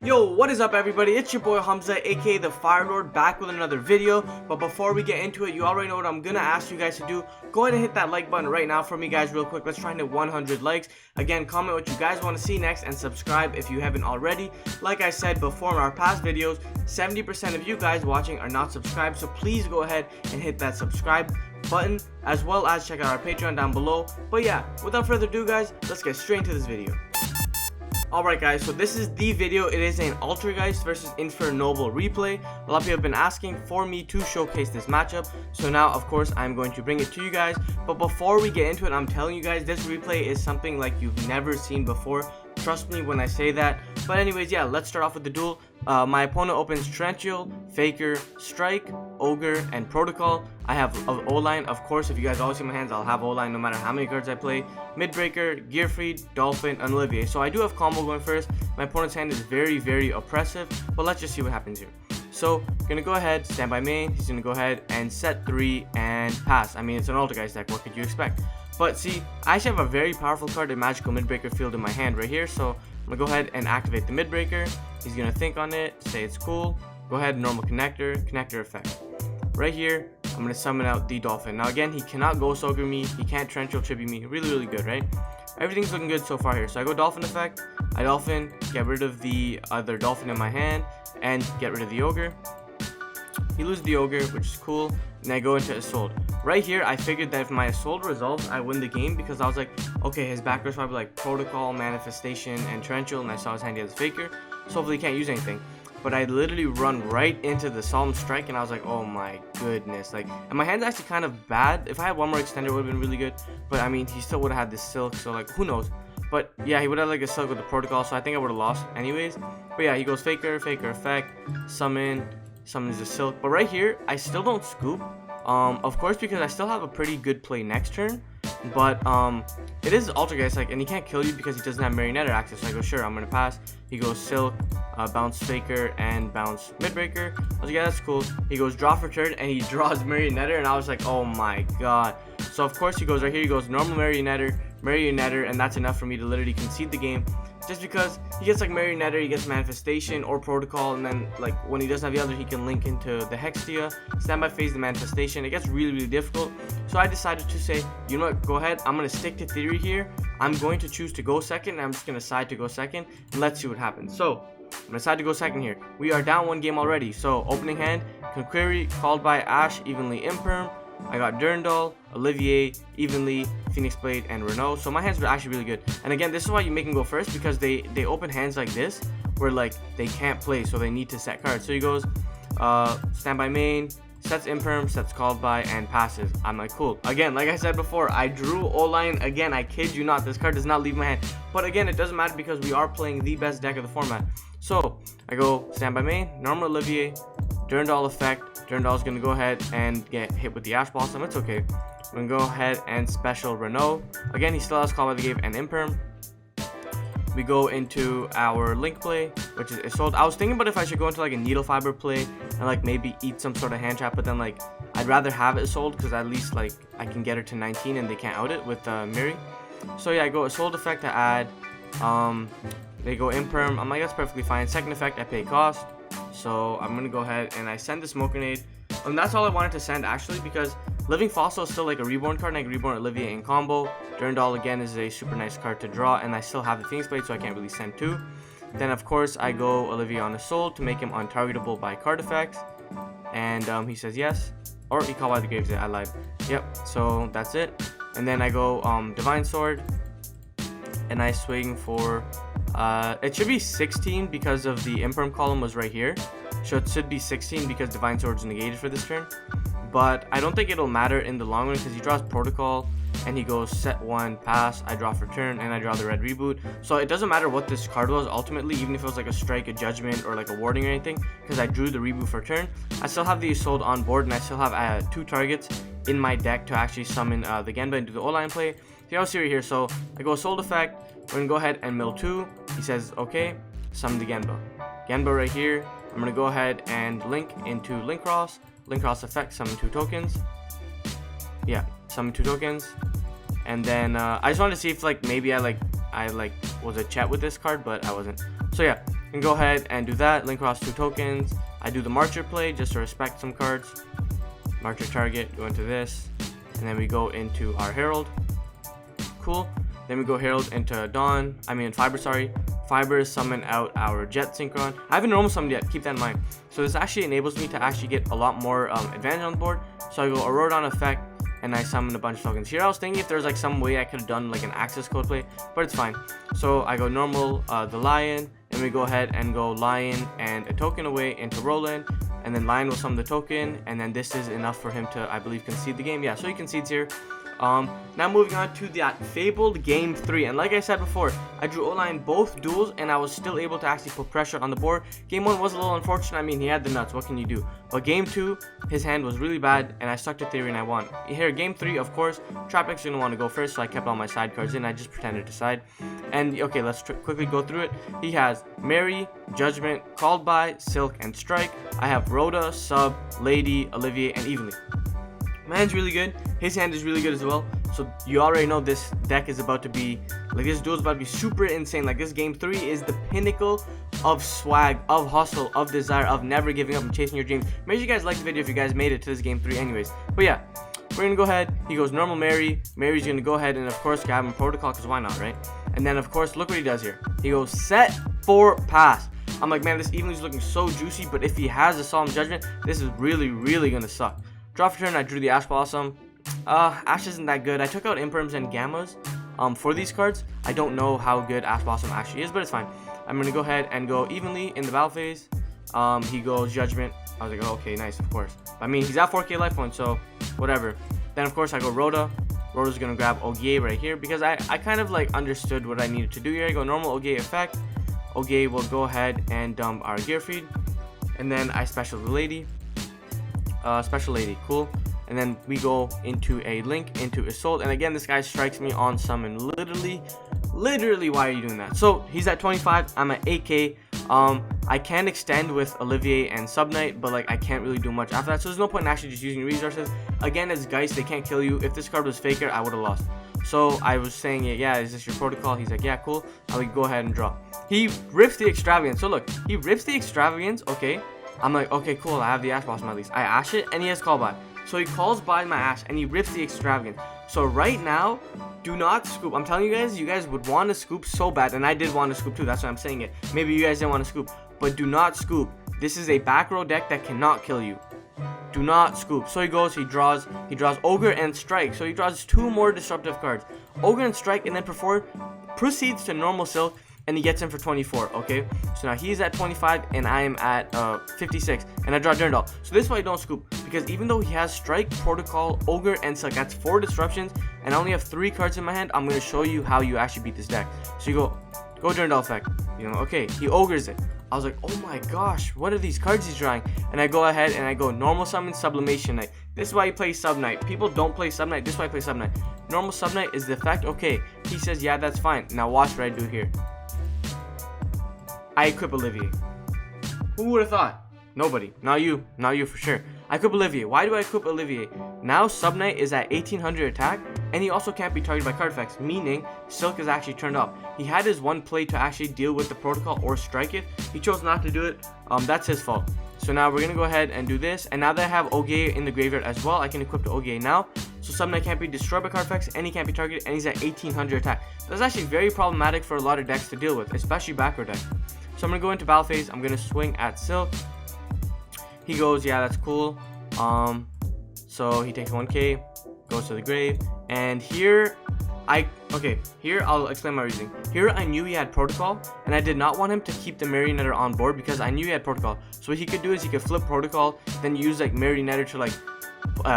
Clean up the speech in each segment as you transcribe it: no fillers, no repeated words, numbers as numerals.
Yo, what is up everybody? It's your boy Hamza, aka the Fire Lord, back with another video. But before we get into it, you already know what I'm gonna ask you guys to do. Go ahead and hit that like button right now for me guys real quick. Let's try and hit 100 likes. Again, comment what you guys want to see next and subscribe if you haven't already. Like I said before in our past videos, 70% of you guys watching are not subscribed, so please go ahead and hit that subscribe button, as well as check out our Patreon down below. But yeah, without further ado guys, let's get straight into this video. Alright guys, so this is the video. It is an Altergeist versus Infernoble replay. A lot of people have been asking for me to showcase this matchup, so now of course I'm going to bring it to you guys. But before we get into it, I'm telling you guys, this replay is something like you've never seen before. Trust me when I say that. But anyways, yeah, let's start off with the duel. My opponent opens Torrential, Faker, Strike, Ogre, and Protocol. I have O-line, of course. If you guys always see my hands, I'll have O-line no matter how many cards I play. Midbreaker, Gearfried, Dolphin, and Olivier. So I do have combo going first. My opponent's hand is very, very oppressive, but let's just see what happens here. So, gonna go ahead, stand by main. He's gonna go ahead and set 3 and pass. I mean, it's an Altergeist deck, what could you expect? But see, I actually have a very powerful card, a Magical Midbreaker Field in my hand right here. So, I'm gonna go ahead and activate the Midbreaker. He's gonna think on it, say it's cool. Go ahead, normal connector effect. Right here, I'm gonna summon out the Dolphin. Now again, he cannot Ghost Ogre me, he can't Torrential Tribute me. Really good, right? Everything's looking good so far here. So I go Dolphin effect, I Dolphin, get rid of the other Dolphin in my hand, and get rid of the Ogre. He loses the Ogre, which is cool, and I go into Assault. Right here, I figured that if my Assault resolves, I win the game, because I was like, okay, his background's probably like Protocol, Manifestation, and Torrential, and I saw his hand, he has Faker, so hopefully he can't use anything. But I literally run right into the Solemn Strike, and I was like, oh my goodness. Like, and my hand's actually kind of bad. If I had one more extender, it would have been really good. But I mean, he still would have had this Silk, so like, who knows. But yeah, he would have like a Silk with the Protocol, so I think I would have lost anyways. But yeah, he goes Faker effect, summons the Silk. But right here, I still don't scoop. Of course, because I still have a pretty good play next turn. But it is Altergeist, like, and he can't kill you because he doesn't have Marionette access. So I go, sure, I'm gonna pass. He goes Silk, bounce Faker, and bounce Midbreaker. I was like, yeah, that's cool. He goes draw for turn, and he draws Marionette, and I was like, oh my god. So of course he goes right here. He goes normal Marionette, and that's enough for me to literally concede the game. Just because he gets like Marionette, he gets Manifestation or Protocol, and then like when he doesn't have the other, he can link into the Hextia, standby phase, the Manifestation. It gets really difficult. So I decided to say, you know what, go ahead, I'm going to stick to theory here. I'm going to choose to go second, and I'm just going to decide to go second, and let's see what happens. So I'm going to decide to go second here. We are down one game already. So opening hand, Conquery, called by Ash, evenly Imperm. I got Durandal, Olivier, evenly, Phoenix Blade, and Renault. So my hands are actually really good. And again, this is why you make him go first, because they open hands like this where like they can't play, so they need to set cards. So he goes standby main, sets Imperm, sets called by, and passes. I'm like, cool. Again, like I said before, I drew O-line again. I kid you not, this card does not leave my hand. But again, it doesn't matter because we are playing the best deck of the format. So I go standby main, normal Olivier, Durandal effect. Durandal's gonna go ahead and get hit with the Ash Blossom. It's okay. I'm gonna go ahead and special Renault. Again, he still has Call by the Grave and Imperm. We go into our Link play, which is Assault. I was thinking about if I should go into like a Needle Fiber play and like maybe eat some sort of hand trap, but then like I'd rather have it Assault because at least like I can get her to 19 and they can't out it with Miri. So yeah, I go Assault effect to add. They go Imperm. I'm like, that's perfectly fine. Second effect, I pay cost. So I'm gonna go ahead and I send the Smoke Grenade, and that's all I wanted to send actually, because Living Fossil is still like a Reborn card, and I can Reborn Olivier in combo. Durandal again is a super nice card to draw, and I still have the Phoenix Blade, so I can't really send two. Then of course I go Olivier on Assault to make him untargetable by card effects, and he says yes, or he called by the Graves. I lied. Yep. So that's it. And then I go Divine Sword, and I swing for. It should be 16 because of the Imperm column was right here. So it should be 16 because Divine Sword's negated for this turn. But I don't think it'll matter in the long run because he draws Protocol and he goes set 1, pass, I draw for turn, and I draw the red reboot. So it doesn't matter what this card was ultimately, even if it was like a strike, a judgment, or like a warding or anything, because I drew the reboot for turn. I still have the Assault on board, and I still have 2 targets in my deck to actually summon the Genba into the O-line play. See how serious here. So I go Assault effect. We're gonna go ahead and mill 2. He says okay, summon the Genba. Genba right here. I'm gonna go ahead and link into Link Cross. Link Cross effect, summon 2 tokens. Yeah, summon 2 tokens. And then I just wanted to see if like maybe I was a chat with this card, but I wasn't. So yeah, And go ahead and do that. Link cross 2 tokens. I do the Marcher play just to respect some cards. Marcher target, go into this. And then we go into our Herald. Cool. Then we go Herald into Fiber, sorry. Fiber, summon out our Jet Synchron. I haven't normal summoned yet, keep that in mind. So this actually enables me to actually get a lot more advantage on the board. So I go Auroradon effect, and I summon a bunch of tokens. Here I was thinking if there's like some way I could have done like an access code play, but it's fine. So I go normal the Lion, and we go ahead and go Lion and a token away into Roland, and then Lion will summon the token, and then this is enough for him to, I believe, concede the game. Yeah, so he concedes here. Now moving on to that fabled game 3, and like I said before, I drew O-line both duels and I was still able to actually put pressure on the board. Game 1 was a little unfortunate. I mean, he had the nuts, what can you do? But game 2, his hand was really bad and I stuck to theory and I won. Here, game 3, of course, Trapix didn't want to go first, so I kept all my side cards in. I just pretended to side. And okay, let's quickly go through it. He has Mary, Judgment, Called By, Silk, and Strike. I have Rhoda, Sub, Lady, Olivier, and Evenly. My hand's really good. His hand is really good as well. So you already know this deck is about to be, like, this duel is about to be super insane. Like, this game 3 is the pinnacle of swag, of hustle, of desire, of never giving up and chasing your dreams. Make sure you guys like the video if you guys made it to this game 3 anyways. But yeah, we're gonna go ahead. He goes normal Mary. Mary's gonna go ahead and of course grab him protocol, because why not, right? And then of course, look what he does here. He goes set for pass. I'm like, man, this Evenly's looking so juicy, but if he has a Solemn Judgment, this is really gonna suck. Draw for turn, I drew the Ash Blossom. Ash isn't that good. I took out Imperms and Gammas for these cards. I don't know how good Ash Blossom actually is, but it's fine. I'm going to go ahead and go Evenly in the battle phase. He goes Judgment. I was like, oh, okay, nice, of course. I mean, he's at 4k life points, so whatever. Then, of course, I go Rhoda. Rhoda's going to grab Ogier right here because I kind of like understood what I needed to do here. I go normal Ogier effect. Ogier will go ahead and dump our Gear Feed. And then I special the Lady. Special Lady, cool. And then we go into a Link, into Assault. And again, this guy strikes me on summon. Literally, why are you doing that? So he's at 25, I'm at 8k. I can extend with Olivier and Subknight, but like I can't really do much after that. So there's no point in actually just using resources. Again, it's Geist, they can't kill you. If this card was Faker, I would have lost. So I was saying, yeah, is this your protocol? He's like, yeah, cool. I would go ahead and draw. He rips the Extravagance. So look, he rips the Extravagance, okay. I'm like, okay, cool, I have the Ash Blossom at least. I Ash it, and he has Call By. So he calls by my Ash, and he rips the Extravagance. So right now, do not scoop. I'm telling you guys would want to scoop so bad, and I did want to scoop too, that's why I'm saying it. Maybe you guys didn't want to scoop, but do not scoop. This is a back row deck that cannot kill you. Do not scoop. So he goes, he draws Ogre and Strike. So he draws 2 more disruptive cards. Ogre and Strike, and then proceeds to normal Silk, and he gets him for 24, okay? So now he's at 25, and I am at 56, and I draw Durandal. So this is why I don't scoop, because even though he has Strike, Protocol, Ogre, and Silk, that's 4 disruptions, and I only have 3 cards in my hand, I'm going to show you how you actually beat this deck. So you go Durandal effect, you know, okay, he Ogres it. I was like, oh my gosh, what are these cards he's drawing? And I go ahead and I go normal summon Sublimation Knight. This is why you play Sub Knight. People don't play Sub Knight, this is why I play Sub Knight. Normal Sub Knight is the effect, okay, he says, yeah, that's fine. Now watch what I do here. I equip Olivier. Who would have thought? Nobody. Not you for sure. I equip Olivier. Why do I equip Olivier? Now Sub Knight is at 1800 attack, and he also can't be targeted by card effects, meaning Silk is actually turned off. He had his one play to actually deal with the protocol or strike it. He chose not to do it. That's his fault. So now we're gonna go ahead and do this, and now that I have Ogier in the graveyard as well, I can equip the Ogier now. So Sub Knight can't be destroyed by card effects, and he can't be targeted, and he's at 1800 attack. That's actually very problematic for a lot of decks to deal with, especially back row decks. So I'm going to go into battle phase. I'm going to swing at Silk. He goes, yeah, that's cool. So he takes 1k, goes to the grave. And here, here I'll explain my reasoning. Here I knew he had Protocol, and I did not want him to keep the Marionetter on board because I knew he had Protocol. So what he could do is he could flip Protocol, then use like Marionetter to like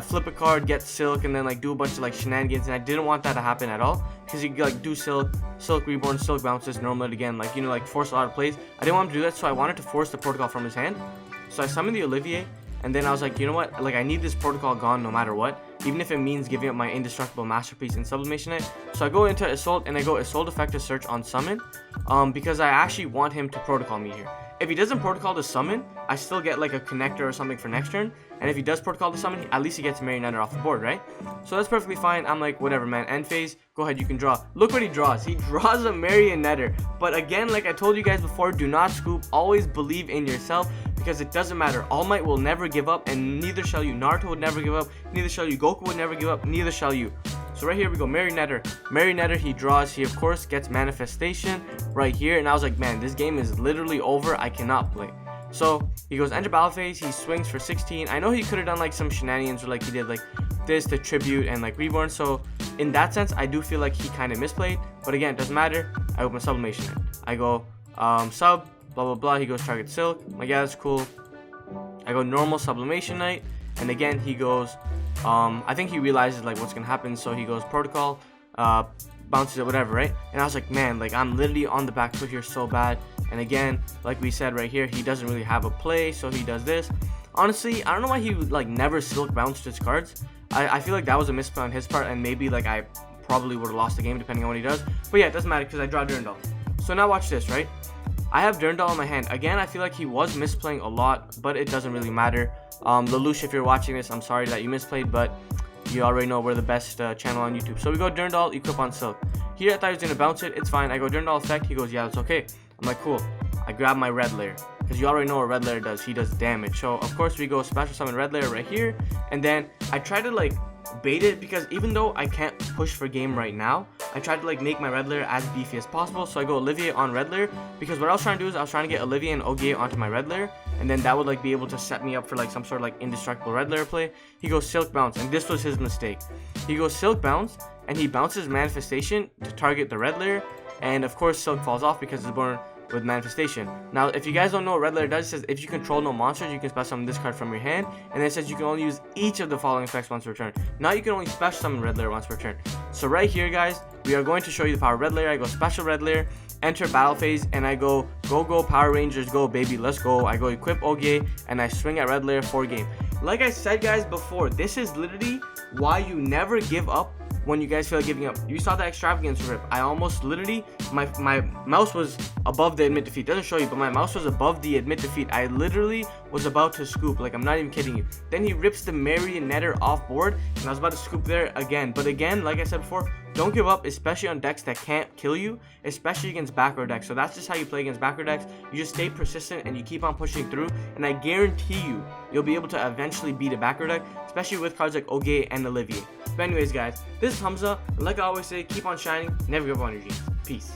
flip a card, get Silk, and then like do a bunch of like shenanigans, and I didn't want that to happen at all because you could like do Silk Reborn, Silk bounces, normal it again, like, you know, like force a lot of plays. I didn't want him to do that, so I wanted to force the Protocol from his hand. So I summoned the Olivier, and then I was like, you know what, like I need this Protocol gone no matter what, even if it means giving up my indestructible Masterpiece and Sublimation Knight. So I go into Assault, and I go Assault effect to search on summon, because I actually want him to Protocol me here. If he doesn't protocol to summon, I still get like a connector or something for next turn. And if he does protocol to summon, at least he gets Marionetta off the board, right? So that's perfectly fine. I'm like, whatever, man. End phase, go ahead, you can draw. Look what he draws. He draws a Marionetta. But again, like I told you guys before, do not scoop. Always believe in yourself, because it doesn't matter. All Might will never give up, and neither shall you. Naruto would never give up. Neither shall you. Goku would never give up. Neither shall you. So right here we go, Marionetta. Marionetta, he draws. He, of course, gets Manifestation right here. And I was like, man, this game is literally over. I cannot play. So he goes enter battle phase, he swings for 16. I know he could have done like some shenanigans, or like he did like this to tribute and like reborn. So in that sense, I do feel like he kind of misplayed. But again, it doesn't matter. I open sublimation. I go sub, blah blah blah. He goes target silk. I'm like, yeah, that's cool. I go normal sublimation knight, and again he goes. I think he realizes like what's gonna happen, so he goes protocol, bounces it, whatever, right? And I was like, man, like I'm literally on the back foot here so bad. And again, like we said right here, he doesn't really have a play, so he does this. Honestly, I don't know why he would like never silk bounced his cards. I feel like that was a misplay on his part, and maybe like I probably would have lost the game depending on what he does. But yeah, it doesn't matter because I draw Durandal. So now watch this, right? I have Durandal in my hand. Again, I feel like he was misplaying a lot, but it doesn't really matter. Lelouch, if you're watching this, I'm sorry that you misplayed, but you already know we're the best channel on YouTube. So we go Durandal, equip on silk. Here I thought he was going to bounce it. It's fine. I go Durandal effect. He goes, yeah, that's okay. I'm like, cool. I grab my red layer, because you already know what red layer does. He does damage. So of course we go special summon red layer right here, and then I try to like bait it, because even though I can't push for game right now, I tried to like make my red layer as beefy as possible. So I go Olivier on red layer, because what I was trying to do is I was trying to get Olivier and Ogier onto my red layer, and then that would like be able to set me up for like some sort of like indestructible red layer play. He goes silk bounce, and this was his mistake. He goes silk bounce, and he bounces manifestation to target the red layer, and of course silk falls off because it's born with manifestation. Now if you guys don't know what red layer does, it says if you control no monsters, you can special summon this card from your hand, and then it says you can only use each of the following effects once per turn. Now you can only special summon red layer once per turn. So right here guys, we are going to show you the power of red layer. I go special red layer, enter battle phase, and I go go Power Rangers go baby, let's go. I go equip Ogier, and I swing at red layer for game. Like I said guys before, this is literally why you never give up when you guys feel like giving up. You saw the extravagance rip. I almost literally, my mouse was above the admit defeat. Doesn't show you, but my mouse was above the admit defeat. I literally was about to scoop. Like, I'm not even kidding you. Then he rips the Marionetta off board, and I was about to scoop there again. But again, like I said before, don't give up, especially on decks that can't kill you, especially against back row decks. So that's just how you play against back row decks. You just stay persistent and you keep on pushing through, and I guarantee you, you'll be able to eventually beat a back row deck, especially with cards like Ogier and Olivier. But anyways guys, this is Hamza, and like I always say, keep on shining, never give up on your dreams. Peace.